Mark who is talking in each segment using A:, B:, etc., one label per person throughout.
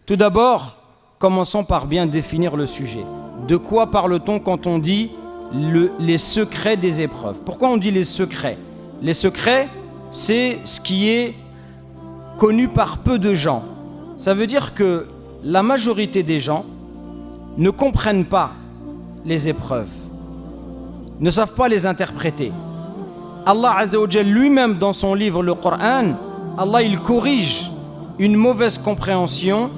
A: Tout d'abord, commençons par bien définir le sujet. De quoi parle-t-on quand on dit les secrets des épreuves? Pourquoi on dit les secrets? Les secrets, c'est ce qui est connu par peu de gens. Ça veut dire que la majorité des gens ne comprennent pas les épreuves, ne savent pas les interpréter. Allah Azza wa Jal lui-même dans son livre, le Coran, Allah il corrige une mauvaise compréhension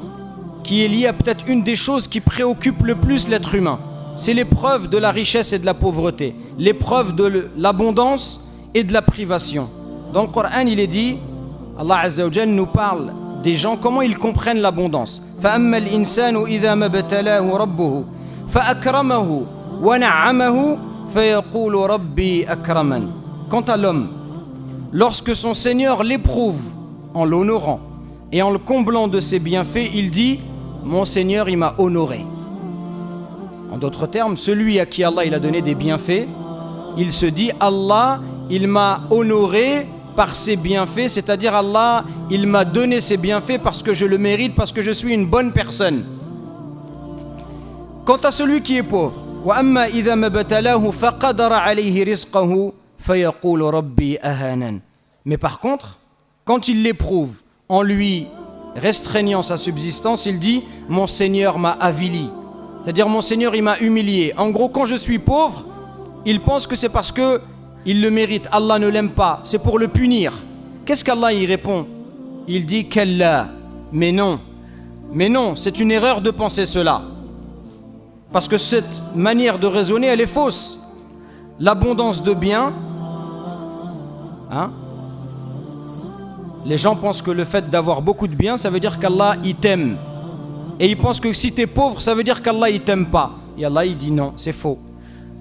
A: qui est liée à peut-être une des choses qui préoccupent le plus l'être humain. C'est l'épreuve de la richesse et de la pauvreté, l'épreuve de l'abondance et de la privation. Dans le Coran, il est dit, Allah Azza wa Jal nous parle des gens, comment ils comprennent l'abondance. فَأَمَّا الْإِنسَانُ إِذَا مَبْتَلَاهُ رَبُّهُ فَأَكْرَمَهُ وَنَعَّمَهُ فَيَقُولُ رَبِّي أَكْرَمَنِ. Quant à l'homme, lorsque son Seigneur l'éprouve en l'honorant et en le comblant de ses bienfaits, il dit « Mon Seigneur, il m'a honoré ». En d'autres termes, celui à qui Allah il a donné des bienfaits, il se dit « Allah, il m'a honoré par ses bienfaits », c'est-à-dire Allah, il m'a donné ses bienfaits parce que je le mérite, parce que je suis une bonne personne. Quant à celui qui est pauvre, وَأَمَّا إِذَا مَبْتَلَاهُ فَقَدَرَ عَلَيْهِ رِزْقَهُ فَيَقُولُ رَبِّي أَهَانَنِ. Mais par contre, quand il l'éprouve en lui restreignant sa subsistance, il dit « Mon Seigneur m'a avili ». C'est-à-dire « Mon Seigneur, il m'a humilié ». En gros, quand je suis pauvre, il pense que c'est parce qu'il le mérite. Allah ne l'aime pas, c'est pour le punir. Qu'est-ce qu'Allah y répond? Il dit « Kalla ». Mais non, c'est une erreur de penser cela. Parce que cette manière de raisonner, elle est fausse. L'abondance de biens, les gens pensent que le fait d'avoir beaucoup de biens, ça veut dire qu'Allah il t'aime. Et ils pensent que si tu es pauvre, ça veut dire qu'Allah il t'aime pas. Et Allah il dit non, c'est faux.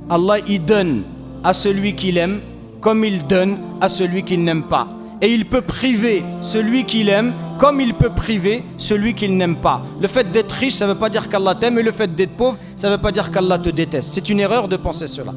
A: Allah il donne à celui qu'il aime comme il donne à celui qu'il n'aime pas. Et il peut priver celui qu'il aime comme il peut priver celui qu'il n'aime pas. Le fait d'être riche, ça ne veut pas dire qu'Allah t'aime, et le fait d'être pauvre, ça ne veut pas dire qu'Allah te déteste. C'est une erreur de penser cela.